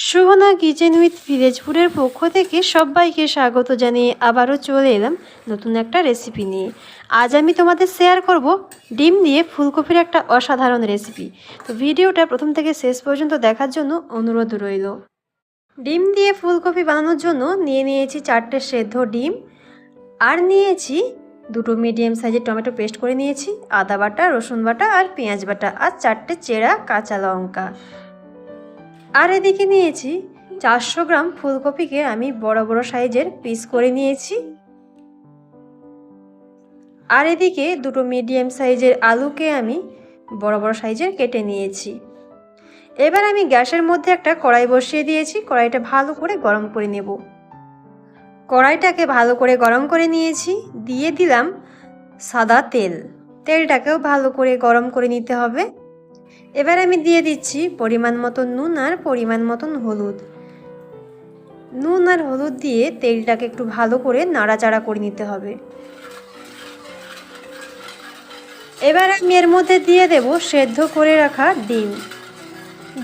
সুহনা kitchen with ভিলেজপুরের পক্ষ থেকে সবাইকে স্বাগত জানিয়ে আবারও চলে এলাম নতুন একটা রেসিপি নিয়ে। আজ আমি তোমাদের শেয়ার করব ডিম দিয়ে ফুলকপির একটা অসাধারণ রেসিপি। তো ভিডিওটা প্রথম থেকে শেষ পর্যন্ত দেখার জন্য অনুরোধ রইল। ডিম দিয়ে ফুলকপি বানানোর জন্য নিয়েছি 4টে সেদ্ধ ডিম, আর নিয়েছি 2টো মিডিয়াম সাইজের টমেটো পেস্ট করে নিয়েছি, আদা বাটা, রসুন বাটা আর পেঁয়াজ বাটা, আর 4টে চেরা কাঁচা লঙ্কা। আর এদিকে নিয়েছি 400 গ্রাম ফুলকপিকে আমি বড় বড় সাইজের পিস করে নিয়েছি। আর এদিকে 2টো মিডিয়াম সাইজের আলুকে আমি বড় বড় সাইজের কেটে নিয়েছি। এবার আমি গ্যাসের মধ্যে একটা কড়াই বসিয়ে দিয়েছি। কড়াইটা ভালো করে গরম করে নেব। কড়াইটাকে ভালো করে গরম করে নিয়েছি। দিয়ে দিলাম সাদা তেল। তেলটাকেও ভালো করে গরম করে নিতে হবে। এবার আমি দিয়ে দিচ্ছি পরিমাণ মতো নুন আর পরিমাণ মতন হলুদ। নুন আর হলুদ দিয়ে তেলটাকে একটু ভালো করে নাড়াচাড়া করে নিতে হবে। এবার আমি এর মধ্যে দিয়ে দেব সেদ্ধ করে রাখা ডিম।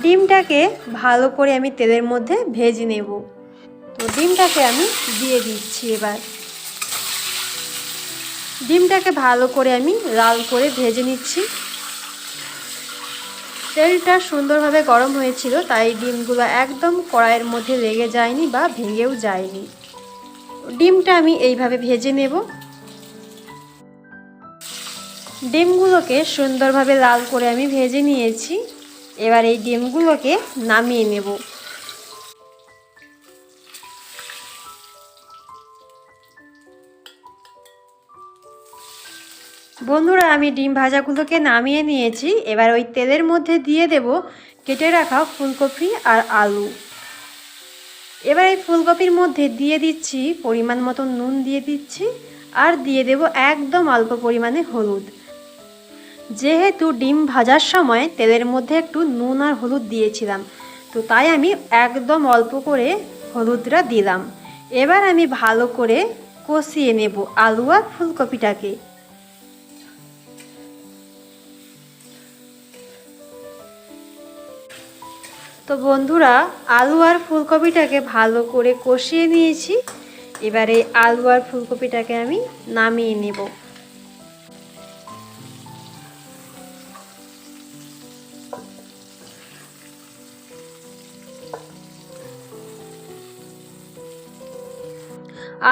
ডিমটাকে ভালো করে আমি তেলের মধ্যে ভেজে নেব। তো ডিমটাকে আমি দিয়ে দিচ্ছি। এবার ডিমটাকে ভালো করে আমি লাল করে ভেজে নিচ্ছি। তেলটা সুন্দরভাবে গরম হয়েছিল, তাই ডিমগুলো একদম কড়াইয়ের মধ্যে লেগে যায়নি বা ভেঙেও যায়নি। ডিমটা আমি এইভাবে ভেজে নেব। ডিমগুলোকে সুন্দরভাবে লাল করে আমি ভেজে নিয়েছি। এবার এই ডিমগুলোকে নামিয়ে নেব। বন্ধুরা, আমি ডিম ভাজাগুলোকে নামিয়ে নিয়েছি। এবার ওই তেলের মধ্যে দিয়ে দেব কেটে রাখা ফুলকপি আর আলু। এবার এই ফুলকপির মধ্যে দিয়ে দিচ্ছি পরিমাণ মতো নুন দিয়ে দিচ্ছি, আর দিয়ে দেব একদম অল্প পরিমাণে হলুদ। যেহেতু ডিম ভাজার সময় তেলের মধ্যে একটু নুন আর হলুদ দিয়েছিলাম, তো তাই আমি একদম অল্প করে হলুদটা দিলাম। এবার আমি ভালো করে কষিয়ে নেব আলু আর ফুলকপিটাকে। তো বন্ধুরা, আলু আর ফুলকপিটাকে ভালো করে কষিয়ে নিয়েছি। এবারে আলু আর ফুলকপিটাকে আমি নামিয়ে নেব।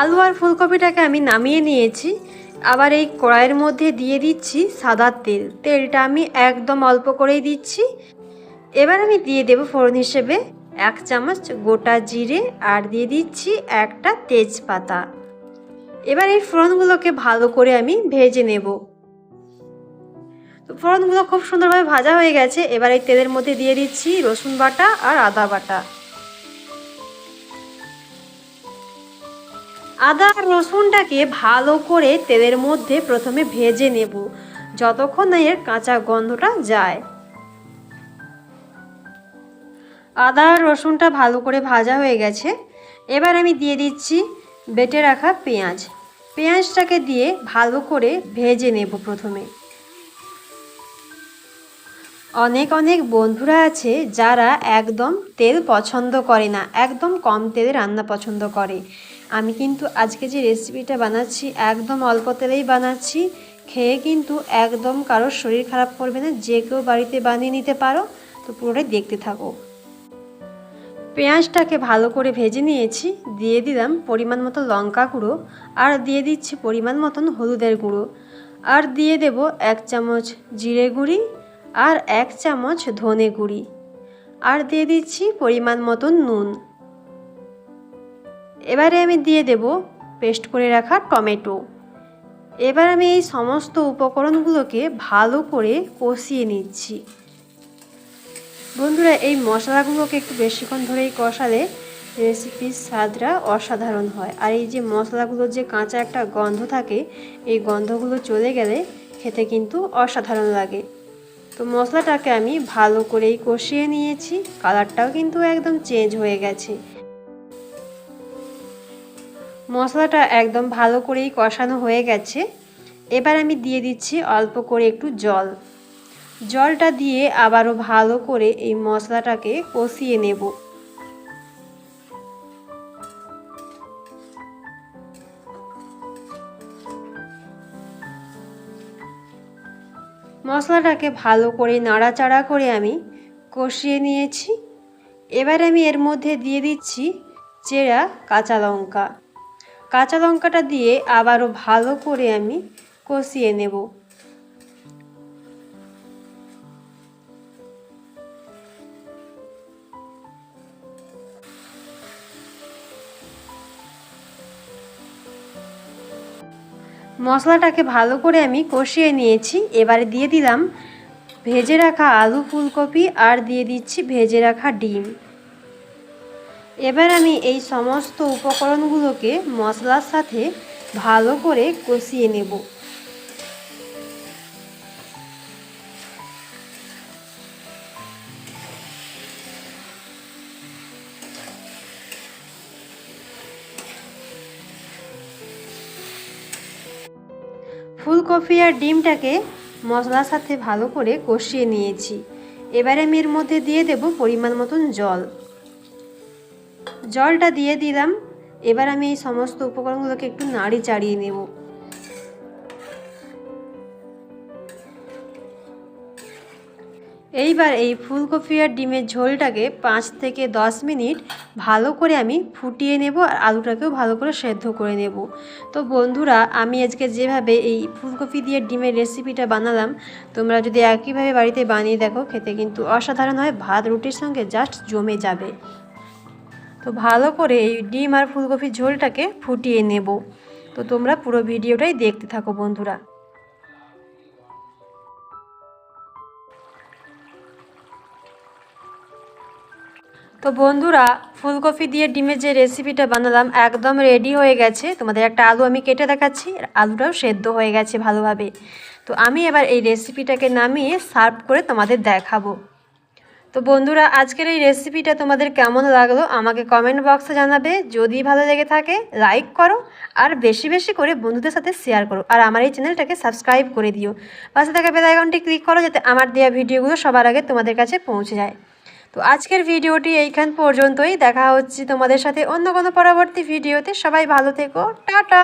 আলু আর ফুলকপিটাকে আমি নামিয়ে নিয়েছি। আবার এই কড়াইয়ের মধ্যে দিয়ে দিচ্ছি সাদা তেল। তেলটা আমি একদম অল্প করেই দিচ্ছি। এবার আমি দিয়ে দেব ফোড়ন হিসেবে 1 চামচ গোটা জিরে, আর দিয়ে দিচ্ছি একটা তেজপাতা। এবার এই ফোড়নগুলোকে ভালো করে আমি ভেজে নেব। তো ফোড়নগুলো খুব সুন্দরভাবে ভাজা হয়ে গেছে। এবার এই তেলের মধ্যে দিয়ে দিচ্ছি রসুন বাটা আর আদা বাটা। আদা আর রসুনটাকে ভালো করে তেলের মধ্যে প্রথমে ভেজে নেব, যতক্ষণ না এর কাঁচা গন্ধটা যায়। আদা আর রসুনটা ভালো করে ভাজা হয়ে গেছে। এবার আমি দিয়ে দিচ্ছি বেটে রাখা পেঁয়াজ। পেঁয়াজটাকে দিয়ে ভালো করে ভেজে নেব প্রথমে। অনেক অনেক বন্ধুরা আছে যারা একদম তেল পছন্দ করে না, একদম কম তেলে রান্না পছন্দ করে। আমি কিন্তু আজকে যে রেসিপিটা বানাচ্ছি একদম অল্প তেলেই বানাচ্ছি। খেয়ে কিন্তু একদম কারোর শরীর খারাপ করবে না। যে কেউ বাড়িতে বানিয়ে নিতে পারো। তো পুরোটাই দেখতে থাকো। পেঁয়াজটাকে ভালো করে ভেজে নিয়েছি। দিয়ে দিলাম পরিমাণ মতো লঙ্কা গুঁড়ো, আর দিয়ে দিচ্ছি পরিমাণ মতন হলুদের গুঁড়ো, আর দিয়ে দেব 1 চামচ জিরে গুঁড়ি, আর 1 চামচ ধনে গুঁড়ি, আর দিয়ে দিচ্ছি পরিমাণ মতন নুন। এবারে আমি দিয়ে দেব পেস্ট করে রাখা টমেটো। এবার আমি এই সমস্ত উপকরণগুলোকে ভালো করে কষিয়ে নিচ্ছি। বন্ধুরা, এই মশলাগুলোকে একটু বেশিক্ষণ ধরেই কষালে রেসিপির স্বাদটা অসাধারণ হয়। আর এই যে মশলাগুলোর যে কাঁচা একটা গন্ধ থাকে, এই গন্ধগুলো চলে গেলে খেতে কিন্তু অসাধারণ লাগে। তো মশলাটাকে আমি ভালো করেই কষিয়ে নিয়েছি। কালারটাও কিন্তু একদম চেঞ্জ হয়ে গেছে। মশলাটা একদম ভালো করেই কষানো হয়ে গেছে। এবার আমি দিয়ে দিচ্ছি অল্প করে একটু জল। জলটা দিয়ে আবারও ভালো করে এই মশলাটাকে কষিয়ে নেব। মশলাটাকে ভালো করে নাড়াচাড়া করে আমি কষিয়ে নিয়েছি। এবার আমি এর মধ্যে দিয়ে দিচ্ছি চেরা কাঁচা লঙ্কা। কাঁচা লঙ্কাটা দিয়ে আবারও ভালো করে আমি কষিয়ে নেব। মশলাটাকে ভালো করে আমি কষিয়ে নিয়েছি। এবারে দিয়ে দিলাম ভেজে রাখা আলু ফুলকপি আর দিয়ে দিচ্ছি ভেজে রাখা ডিম। এবার আমি এই সমস্ত উপকরণগুলোকে মশলার সাথে ভালো করে কষিয়ে নেব। ফুলকপি আর ডিমটাকে মশলার সাথে ভালো করে কষিয়ে নিয়েছি। এবারে আমি এর মধ্যে দিয়ে দেব পরিমাণ মতন জল। জলটা দিয়ে দিলাম। এবার আমি এই সমস্ত উপকরণগুলোকে একটু নাড়ি চাড়িয়ে নেব। এইবার এই ফুলকপি আর ডিমের ঝোলটাকে 5 থেকে 10 মিনিট ভালো করে আমি ফুটিয়ে নেব আর আলুটাকেও ভালো করে সেদ্ধ করে নেব। তো বন্ধুরা, আমি আজকে যেভাবে এই ফুলকপি দিয়ে ডিমের রেসিপিটা বানালাম, তোমরা যদি একইভাবে বাড়িতে বানিয়ে দেখো, খেতে কিন্তু অসাধারণ হয়, ভাত রুটির সঙ্গে জাস্ট জমে যাবে। তো ভালো করে এই ডিম আর ফুলকপির ঝোলটাকে ফুটিয়ে নেব। তো তোমরা পুরো ভিডিওটাই দেখতে থাকো বন্ধুরা। তো বন্ধুরা, ফুলকপি দিয়ে ডিমের যে রেসিপিটা বানালাম একদম রেডি হয়ে গেছে। তোমাদের একটা আলু আমি কেটে দেখাচ্ছি, আলুটাও সেদ্ধ হয়ে গেছে ভালোভাবে। তো আমি এবার এই রেসিপিটাকে নামিয়ে সার্ভ করে তোমাদের দেখাবো। তো বন্ধুরা, আজকের এই রেসিপিটা তোমাদের কেমন লাগলো আমাকে কমেন্ট বক্সে জানাবে। যদি ভালো লেগে থাকে লাইক করো আর বেশি বেশি করে বন্ধুদের সাথে শেয়ার করো। আর আমার এই চ্যানেলটাকে সাবস্ক্রাইব করে দিও। পাশে থাকা বেল আইকনটি ক্লিক করো যাতে আমার দেওয়া ভিডিওগুলো সবার আগে তোমাদের কাছে পৌঁছে যায়। তো আজকের ভিডিওটি এইখান পর্যন্তই। দেখা হচ্ছে তোমাদের সাথে অন্য কোনো পরবর্তী ভিডিওতে। সবাই ভালো থেকো, টাটা।